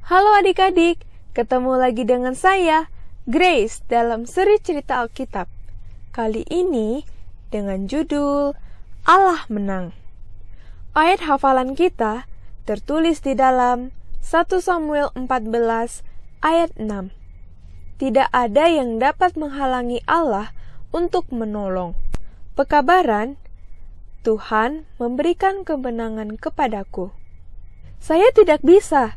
Halo adik-adik, ketemu lagi dengan saya, Grace, dalam seri cerita Alkitab. Kali ini dengan judul Allah Menang. Ayat hafalan kita tertulis di dalam 1 Samuel 14 ayat 6. Tidak ada yang dapat menghalangi Allah untuk menolong. Pekabaran, Tuhan memberikan kemenangan kepadaku. Saya tidak bisa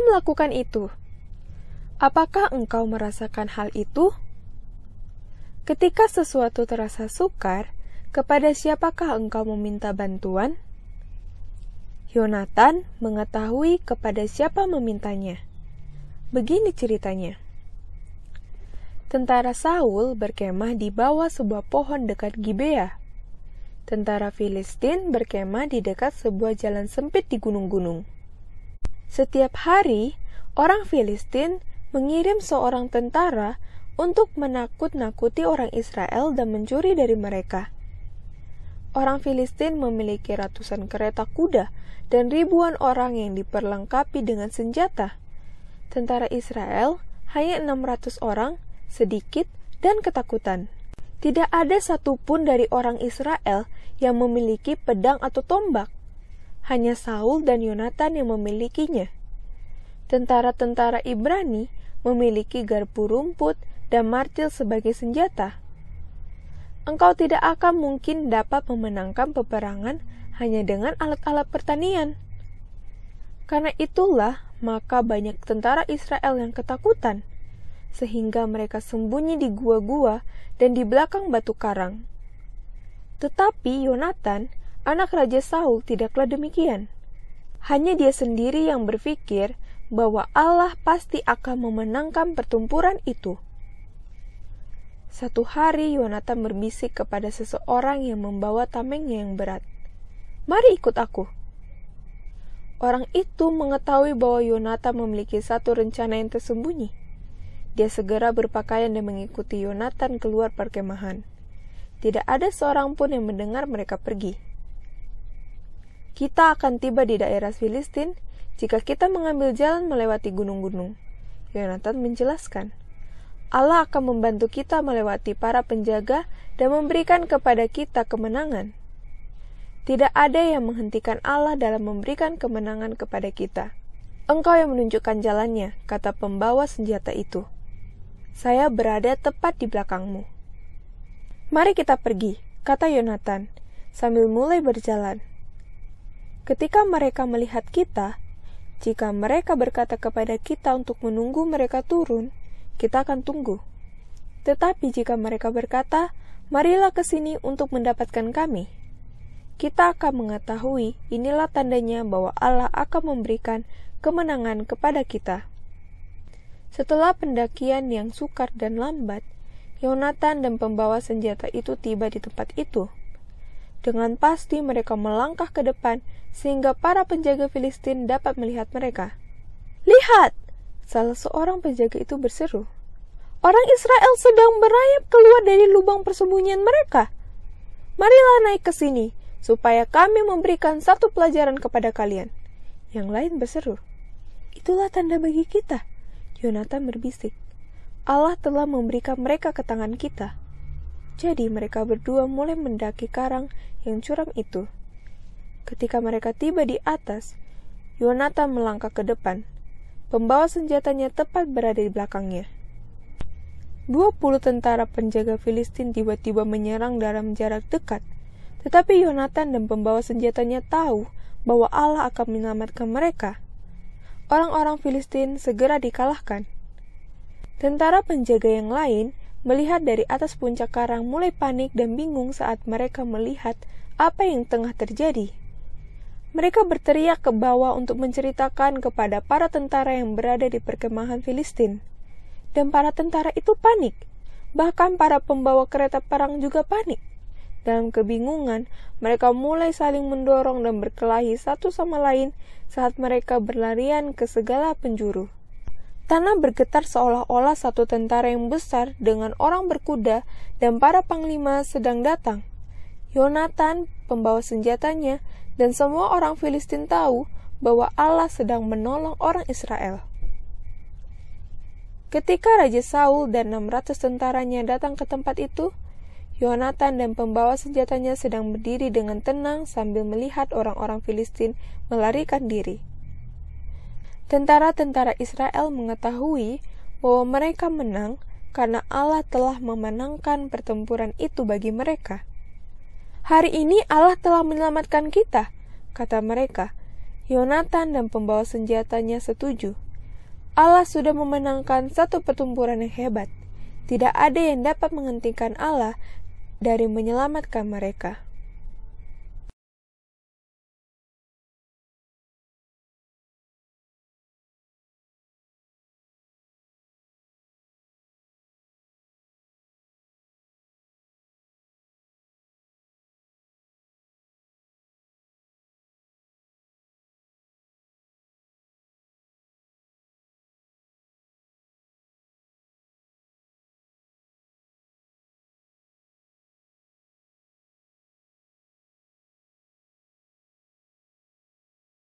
melakukan itu. Apakah engkau merasakan hal itu? Ketika sesuatu terasa sukar, kepada siapakah engkau meminta bantuan? Yonatan mengetahui kepada siapa memintanya. Begini ceritanya. Tentara Saul berkemah di bawah sebuah pohon dekat Gibea. Tentara Filistin berkemah di dekat sebuah jalan sempit di gunung-gunung. Setiap hari, orang Filistin mengirim seorang tentara untuk menakut-nakuti orang Israel dan mencuri dari mereka. Orang Filistin memiliki ratusan kereta kuda dan ribuan orang yang diperlengkapi dengan senjata. Tentara Israel hanya 600 orang, sedikit dan ketakutan. Tidak ada satupun dari orang Israel yang memiliki pedang atau tombak. Hanya Saul dan Yonatan yang memilikinya. Tentara-tentara Ibrani memiliki garpu rumput dan martil sebagai senjata. Engkau tidak akan mungkin dapat memenangkan peperangan hanya dengan alat-alat pertanian. Karena itulah, maka banyak tentara Israel yang ketakutan, sehingga mereka sembunyi di gua-gua dan di belakang batu karang. Tetapi Yonatan, anak Raja Saul, tidaklah demikian. Hanya dia sendiri yang berpikir bahwa Allah pasti akan memenangkan pertempuran itu. Satu hari Yonatan berbisik kepada seseorang yang membawa tamengnya yang berat. "Mari ikut aku." Orang itu mengetahui bahwa Yonatan memiliki satu rencana yang tersembunyi. Dia segera berpakaian dan mengikuti Yonatan keluar perkemahan. Tidak ada seorang pun yang mendengar mereka pergi. "Kita akan tiba di daerah Filistin jika kita mengambil jalan melewati gunung-gunung," Yonatan menjelaskan. "Allah akan membantu kita melewati para penjaga dan memberikan kepada kita kemenangan. Tidak ada yang menghentikan Allah dalam memberikan kemenangan kepada kita. Engkau yang menunjukkan jalannya," kata pembawa senjata itu. "Saya berada tepat di belakangmu." "Mari kita pergi," kata Yonatan, sambil mulai berjalan. Ketika mereka melihat kita, jika mereka berkata kepada kita untuk menunggu mereka turun, kita akan tunggu. Tetapi jika mereka berkata, "Marilah ke sini untuk mendapatkan kami," kita akan mengetahui inilah tandanya bahwa Allah akan memberikan kemenangan kepada kita. Setelah pendakian yang sukar dan lambat, Yonatan dan pembawa senjata itu tiba di tempat itu. Dengan pasti mereka melangkah ke depan sehingga para penjaga Filistin dapat melihat mereka. "Lihat!" salah seorang penjaga itu berseru. "Orang Israel sedang merayap keluar dari lubang persembunyian mereka. Marilah naik ke sini, supaya kami memberikan satu pelajaran kepada kalian." Yang lain berseru, "Itulah tanda bagi kita." Yonatan berbisik, "Allah telah memberikan mereka ke tangan kita." Jadi mereka berdua mulai mendaki karang yang curam itu. Ketika mereka tiba di atas, Yonatan melangkah ke depan. Pembawa senjatanya tepat berada di belakangnya. 20 tentara penjaga Filistin tiba-tiba menyerang dalam jarak dekat. Tetapi Yonatan dan pembawa senjatanya tahu bahwa Allah akan menyelamatkan mereka. Orang-orang Filistin segera dikalahkan. Tentara penjaga yang lain melihat dari atas puncak karang mulai panik dan bingung saat mereka melihat apa yang tengah terjadi. Mereka berteriak ke bawah untuk menceritakan kepada para tentara yang berada di perkemahan Filistin. Dan para tentara itu panik. Bahkan para pembawa kereta perang juga panik. Dalam kebingungan, mereka mulai saling mendorong dan berkelahi satu sama lain saat mereka berlarian ke segala penjuru. Tanah bergetar seolah-olah satu tentara yang besar dengan orang berkuda dan para panglima sedang datang. Yonatan, pembawa senjatanya, dan semua orang Filistin tahu bahwa Allah sedang menolong orang Israel. Ketika Raja Saul dan 600 tentaranya datang ke tempat itu, Yonatan dan pembawa senjatanya sedang berdiri dengan tenang sambil melihat orang-orang Filistin melarikan diri. Tentara-tentara Israel mengetahui bahwa mereka menang karena Allah telah memenangkan pertempuran itu bagi mereka. "Hari ini Allah telah menyelamatkan kita," kata mereka. Yonatan dan pembawa senjatanya setuju. Allah sudah memenangkan satu pertempuran yang hebat. Tidak ada yang dapat menghentikan Allah dari menyelamatkan mereka.